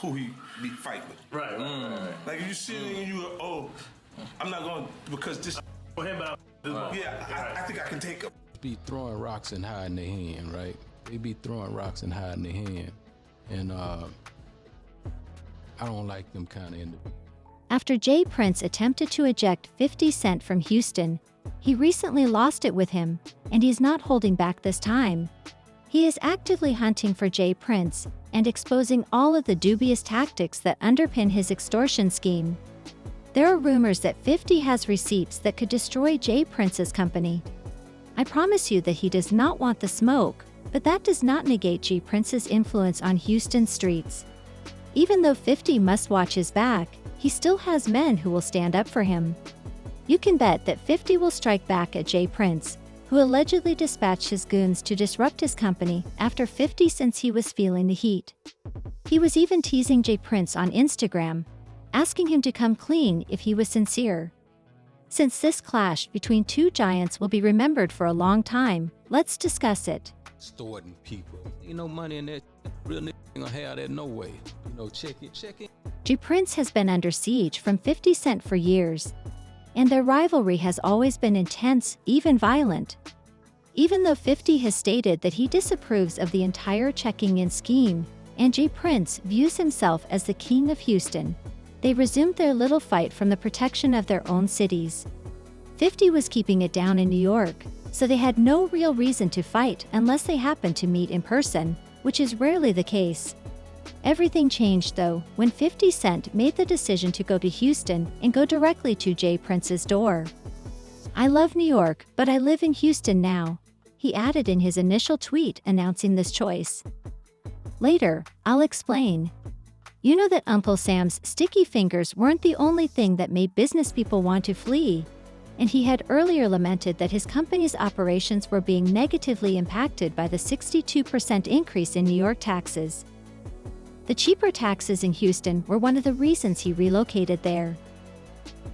who he be fighting with. Right. Like if you see it and you go, oh, I'm not going because this. For him, but Yeah, I think I can take him. Be throwing rocks and hiding their hand, right? They be throwing rocks and hiding their hand. And I don't like them kind of individuals. After J. Prince attempted to eject 50 Cent from Houston, he recently lost it with him, and he's not holding back this time. He is actively hunting for J. Prince and exposing all of the dubious tactics that underpin his extortion scheme. There are rumors that 50 has receipts that could destroy J. Prince's company. I promise you that he does not want the smoke, but that does not negate J. Prince's influence on Houston streets. Even though 50 must watch his back, he still has men who will stand up for him. You can bet that 50 will strike back at J. Prince, who allegedly dispatched his goons to disrupt his company after 50 since he was feeling the heat. He was even teasing J. Prince on Instagram, asking him to come clean if he was sincere. Since this clash between two giants will be remembered for a long time, let's discuss it. Extorting people. Ain't no money in that. Real nigga ain't gonna have that no way. Check it. J. Prince has been under siege from 50 Cent for years, and their rivalry has always been intense, even violent. Even though 50 has stated that he disapproves of the entire checking-in scheme, and J. Prince views himself as the king of Houston, they resumed their little fight from the protection of their own cities. 50 was keeping it down in New York, so they had no real reason to fight unless they happened to meet in person, which is rarely the case. Everything changed though when 50 Cent made the decision to go to Houston and go directly to J. Prince's door. "I love New York, but I live in Houston now," he added in his initial tweet announcing this choice. "Later, I'll explain. You know that Uncle Sam's sticky fingers weren't the only thing that made business people want to flee," and he had earlier lamented that his company's operations were being negatively impacted by the 62% increase in New York taxes. The cheaper taxes in Houston were one of the reasons he relocated there.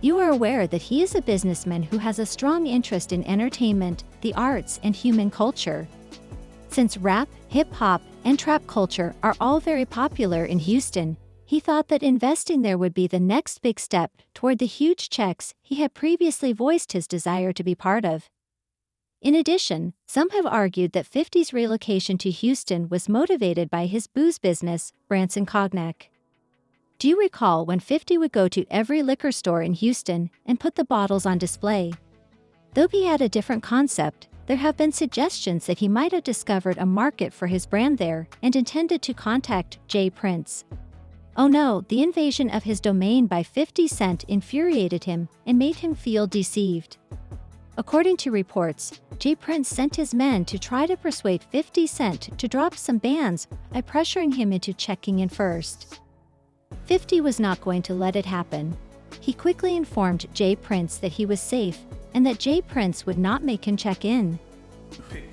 You are aware that he is a businessman who has a strong interest in entertainment, the arts, and human culture. Since rap, hip-hop, and trap culture are all very popular in Houston, he thought that investing there would be the next big step toward the huge checks he had previously voiced his desire to be part of. In addition, some have argued that 50's relocation to Houston was motivated by his booze business, Branson Cognac. Do you recall when 50 would go to every liquor store in Houston and put the bottles on display? Though he had a different concept, there have been suggestions that he might have discovered a market for his brand there and intended to contact J. Prince. Oh no, the invasion of his domain by 50 Cent infuriated him and made him feel deceived. According to reports, J. Prince sent his men to try to persuade 50 Cent to drop some bans by pressuring him into checking in first. 50 was not going to let it happen. He quickly informed J. Prince that he was safe and that J. Prince would not make him check in. Pick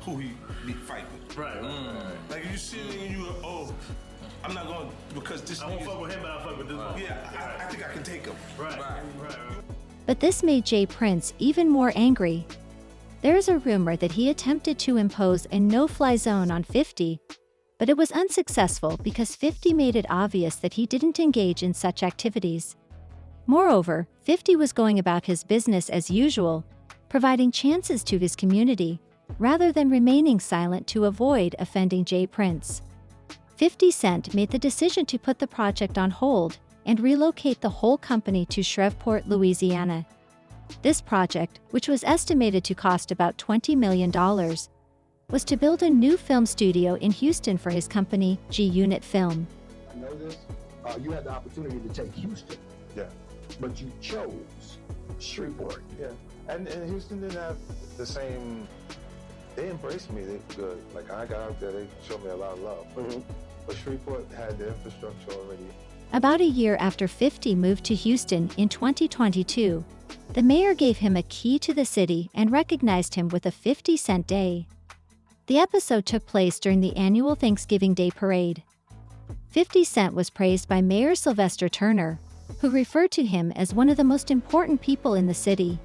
who he be fighting with. Right. Like if you see it and you go, oh, I'm not going because this. I won't fuck with him, but I'll fuck with this one. Yeah, I think I can take him. Right. But this made J. Prince even more angry. There is a rumor that he attempted to impose a no-fly zone on 50, but it was unsuccessful because 50 made it obvious that he didn't engage in such activities. Moreover, 50 was going about his business as usual, providing chances to his community, rather than remaining silent to avoid offending J. Prince. 50 Cent made the decision to put the project on hold and relocate the whole company to Shreveport, Louisiana. This project, which was estimated to cost about $20 million, was to build a new film studio in Houston for his company, G-Unit Film. I know this. You had the opportunity to take Houston. Yeah. But you chose Shreveport. Yeah. And Houston didn't have the same. They embraced me. They good. Like I got out there, they showed me a lot of love. But Shreveport had the infrastructure already. About a year after 50 moved to Houston in 2022, the mayor gave him a key to the city and recognized him with a 50 Cent day. The episode took place during the annual Thanksgiving Day parade. 50 Cent was praised by Mayor Sylvester Turner, who referred to him as one of the most important people in the city.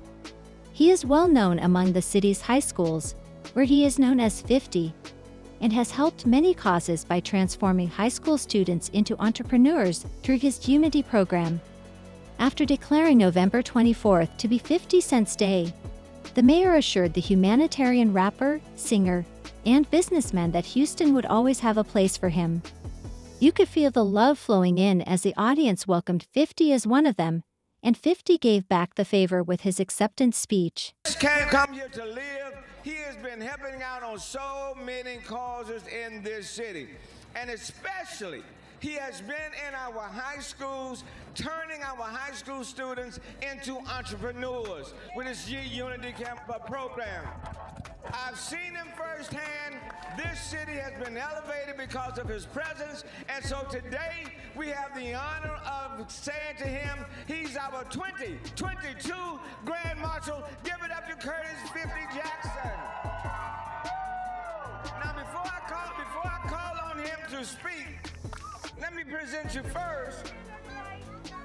He is well known among the city's high schools, where he is known as 50, and has helped many causes by transforming high school students into entrepreneurs through his Unity program. After declaring November 24th to be 50 Cent's Day, the mayor assured the humanitarian rapper, singer, and businessman that Houston would always have a place for him. You could feel the love flowing in as the audience welcomed 50 as one of them, and 50 gave back the favor with his acceptance speech. Can't come here to live. He has been helping out on so many causes in this city. And especially, he has been in our high schools, turning our high school students into entrepreneurs with his Unity program. I've seen him firsthand. This city has been elevated because of his presence. And so today, we have the honor of saying to him, he's our 2022 Grand Marshal. Give it up to Curtis 50 Jackson. Now, before I call on him to speak, let me present you first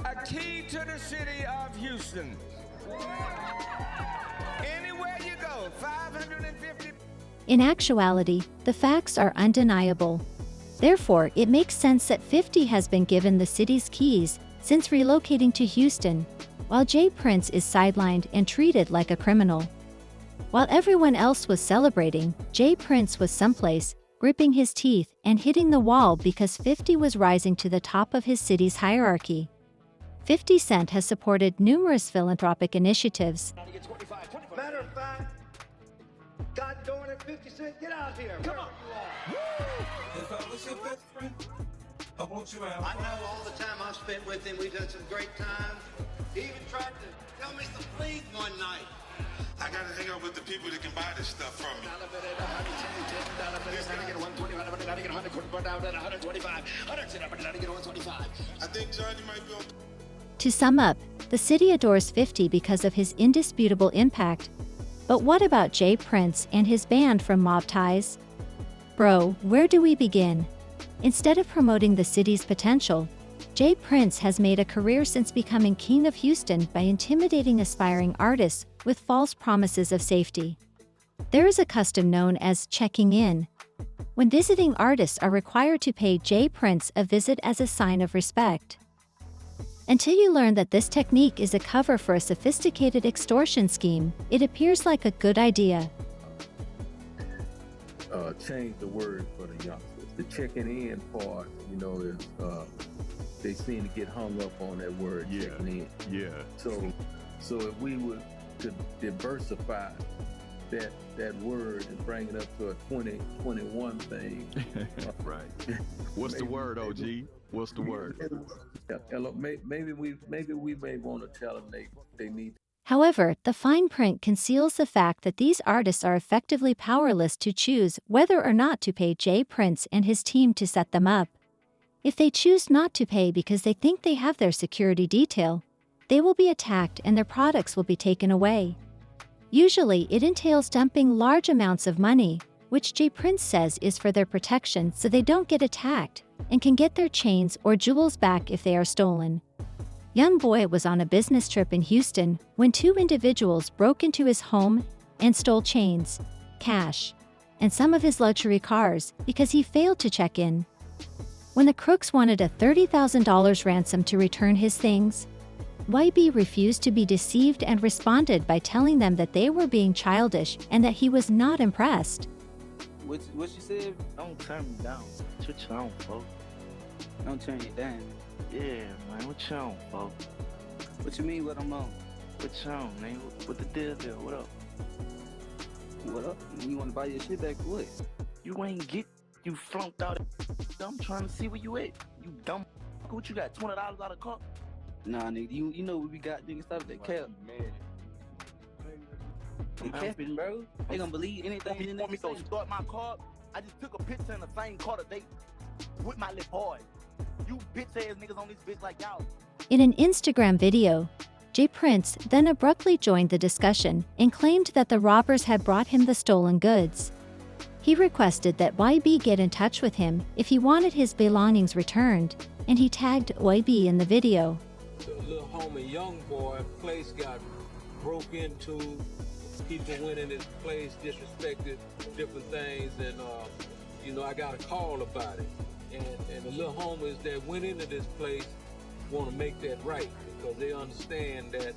a key to the city of Houston. Anywhere you go, 550. In actuality, the facts are undeniable. Therefore, it makes sense that 50 has been given the city's keys since relocating to Houston, while J. Prince is sidelined and treated like a criminal. While everyone else was celebrating, J. Prince was someplace, gripping his teeth and hitting the wall because 50 was rising to the top of his city's hierarchy. 50 Cent has supported numerous philanthropic initiatives. Matter of fact, God darn it, 50 Cent, get out here. Come on. If I was your best friend, I want you out. I know all the time I've spent with him, we've had some great times. He even tried to tell me some please one night. I gotta hang out with the people that can buy this stuff from me. I think Johnny might be on. To sum up, the city adores 50 because of his indisputable impact. But what about J. Prince and his band from Mob Ties? Bro, where do we begin? Instead of promoting the city's potential, J. Prince has made a career since becoming king of Houston by intimidating aspiring artists with false promises of safety. There is a custom known as checking in, when visiting artists are required to pay J. Prince a visit as a sign of respect. Until you learn that this technique is a cover for a sophisticated extortion scheme, it appears like a good idea. Change the word for the youngsters. The checking in part, is they seem to get hung up on that word checking in. Yeah. So if we were to diversify that word and bring it up to a 2021 thing. Right. What's the word, OG? What's the word? Maybe we may want to tell them they need. However, the fine print conceals the fact that these artists are effectively powerless to choose whether or not to pay J. Prince and his team to set them up. If they choose not to pay because they think they have their security detail, they will be attacked and their products will be taken away. Usually, it entails dumping large amounts of money, which J. Prince says is for their protection so they don't get attacked and can get their chains or jewels back if they are stolen. Young Boy was on a business trip in Houston when two individuals broke into his home and stole chains, cash, and some of his luxury cars because he failed to check in. When the crooks wanted a $30,000 ransom to return his things, YB refused to be deceived and responded by telling them that they were being childish and that he was not impressed. What you said? Don't turn me down. What you on, folks? Don't turn you down. Yeah, man. What you on, folks? What you mean what I'm on? What you on, man? What the deal? What up? What up? You want to buy your shit back? What? You ain't get. You flunked out. I'm trying to see where you at. You dumb. What you got? $20 out of car? Nah, nigga. You know what we got? Nigga, stop that cap. Man. You capping, bro. They gonna believe anything. You want me to start my car? I just took a picture in the same car today with my little boy. You bitch ass niggas on this bitch like y'all. In an Instagram video, J. Prince then abruptly joined the discussion and claimed that the robbers had brought him the stolen goods. He requested that YB get in touch with him if he wanted his belongings returned, and he tagged YB in the video. The little homie Young Boy place got broke into. People went in his place, disrespected different things, and I got a call about it. And the little homies that went into this place want to make that right because they understand that,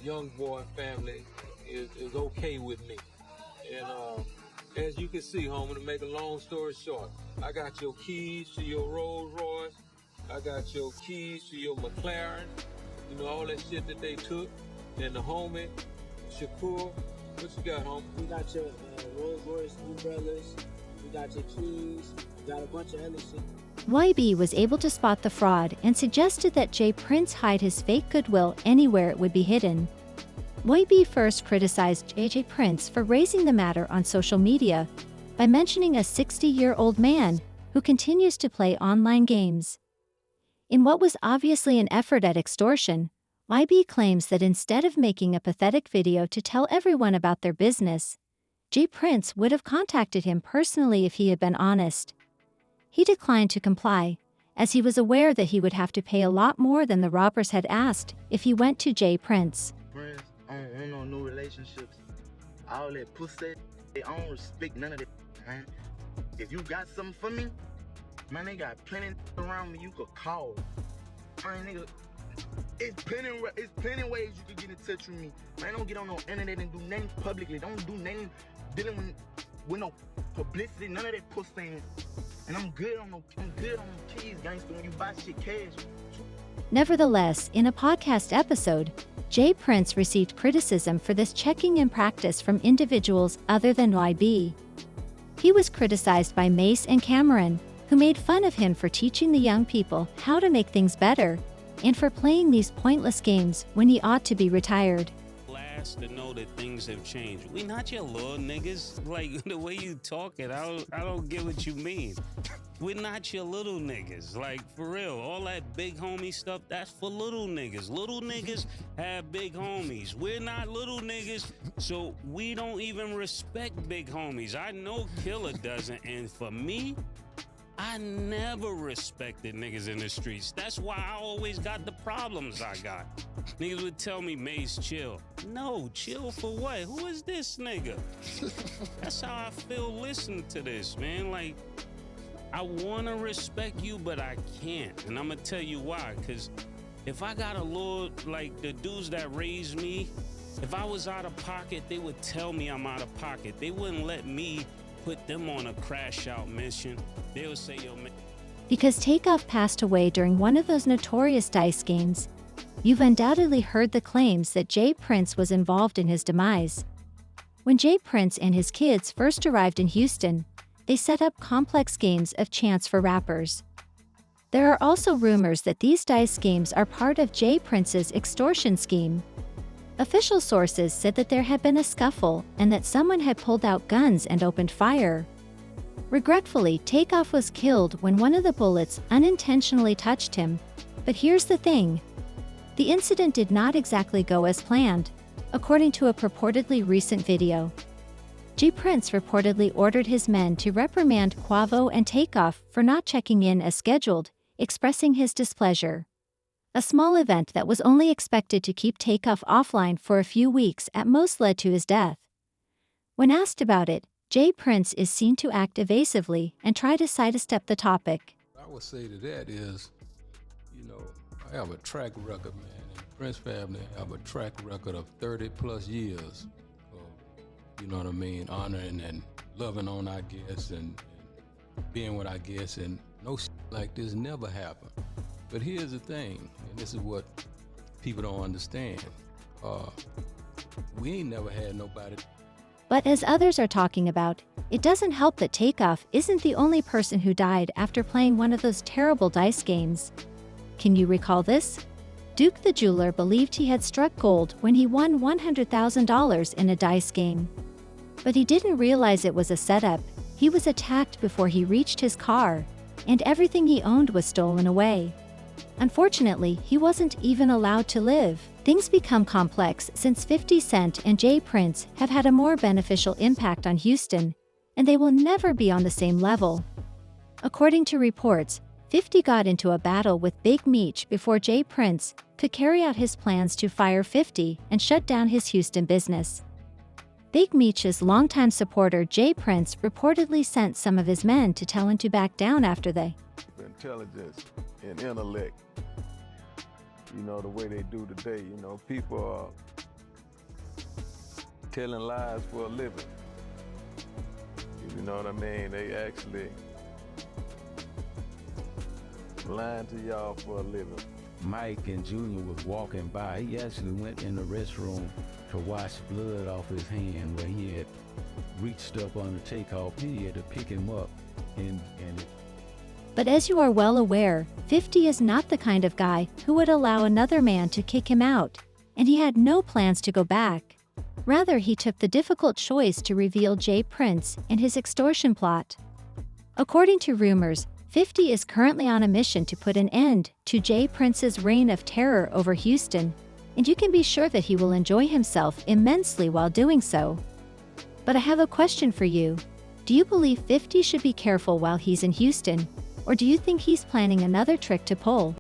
young boy family is okay with me. And as you can see, homie, to make a long story short, I got your keys to your Rolls Royce. I got your keys to your McLaren. All that shit that they took. And the homie, Shakur, what you got, homie? We got your Rolls Royce, New Brothers. We got your keys. We got a bunch of other shit. YB was able to spot the fraud and suggested that J. Prince hide his fake goodwill anywhere it would be hidden. YB first criticized J. Prince for raising the matter on social media by mentioning a 60-year-old man who continues to play online games. In what was obviously an effort at extortion, YB claims that instead of making a pathetic video to tell everyone about their business, J. Prince would have contacted him personally if he had been honest. He declined to comply, as he was aware that he would have to pay a lot more than the robbers had asked if he went to J. Prince. Friends, I don't want no new relationships. All that pussy, I don't respect none of that, man. If you got something for me, man, they got plenty around me you could call. Man, nigga, it's plenty ways you can get in touch with me. Man, don't get on no internet and do nothing publicly. Don't do nothing dealing with no publicity, none of that pussy. And I'm good on them keys, gangster, when you buy shit cash. Nevertheless, in a podcast episode, J. Prince received criticism for this checking-in practice from individuals other than YB. He was criticized by Mace and Cameron, who made fun of him for teaching the young people how to make things better, and for playing these pointless games when he ought to be retired. To know that things have changed. We not your little niggas. Like the way you talking, I don't get what you mean. We're not your little niggas. Like for real, all that big homie stuff, that's for little niggas. Little niggas have big homies. We're not little niggas, so we don't even respect big homies. I know Killer doesn't, and for me, I never respected niggas in the streets. That's why I always got the problems I got. Niggas would tell me, Mace, chill. No, chill for what? Who is this nigga? That's how I feel listening to this, man. Like, I want to respect you, but I can't. And I'm going to tell you why. Because if I got a little, like the dudes that raised me, if I was out of pocket, they would tell me I'm out of pocket. They wouldn't let me put them on a crash out mission. They would say, yo, man. Because Takeoff passed away during one of those notorious dice games, you've undoubtedly heard the claims that J. Prince was involved in his demise. When J. Prince and his kids first arrived in Houston, they set up complex games of chance for rappers. There are also rumors that these dice games are part of J. Prince's extortion scheme. Official sources said that there had been a scuffle and that someone had pulled out guns and opened fire. Regretfully, Takeoff was killed when one of the bullets unintentionally touched him. But here's the thing. The incident did not exactly go as planned, according to a purportedly recent video. J. Prince reportedly ordered his men to reprimand Quavo and Takeoff for not checking in as scheduled, expressing his displeasure. A small event that was only expected to keep Takeoff offline for a few weeks at most led to his death. When asked about it, J. Prince is seen to act evasively and try to sidestep the topic. I would say to that is, I have a track record, man, and Prince family have a track record of 30 plus years of, honoring and loving on our guests and being with our guests, and no shit like this never happened. But here's the thing, and this is what people don't understand. We ain't never had nobody. But as others are talking about, it doesn't help that Takeoff isn't the only person who died after playing one of those terrible dice games. Can you recall this? Duke the jeweler believed he had struck gold when he won $100,000 in a dice game. But he didn't realize it was a setup. He was attacked before he reached his car, and everything he owned was stolen away. Unfortunately, he wasn't even allowed to live. Things become complex since 50 Cent and J. Prince have had a more beneficial impact on Houston, and they will never be on the same level. According to reports, 50 got into a battle with Big Meech before J. Prince could carry out his plans to fire 50 and shut down his Houston business. Big Meech's longtime supporter Jay Prince reportedly sent some of his men to tell him to back down after they Intelligence and intellect. You know, the way they do today, you know, people are telling lies for a living. You know what I mean? They actually lying to y'all for a living. Mike and Junior was walking by. He actually went in the restroom to wash blood off his hand where he had reached up on the takeoff. He had to pick him up and But as you are well aware, 50 is not the kind of guy who would allow another man to kick him out, and he had no plans to go back. Rather, he took the difficult choice to reveal Jay Prince and his extortion plot. According to rumors, 50 is currently on a mission to put an end to Jay Prince's reign of terror over Houston, and you can be sure that he will enjoy himself immensely while doing so. But I have a question for you. Do you believe 50 should be careful while he's in Houston, or do you think he's planning another trick to pull?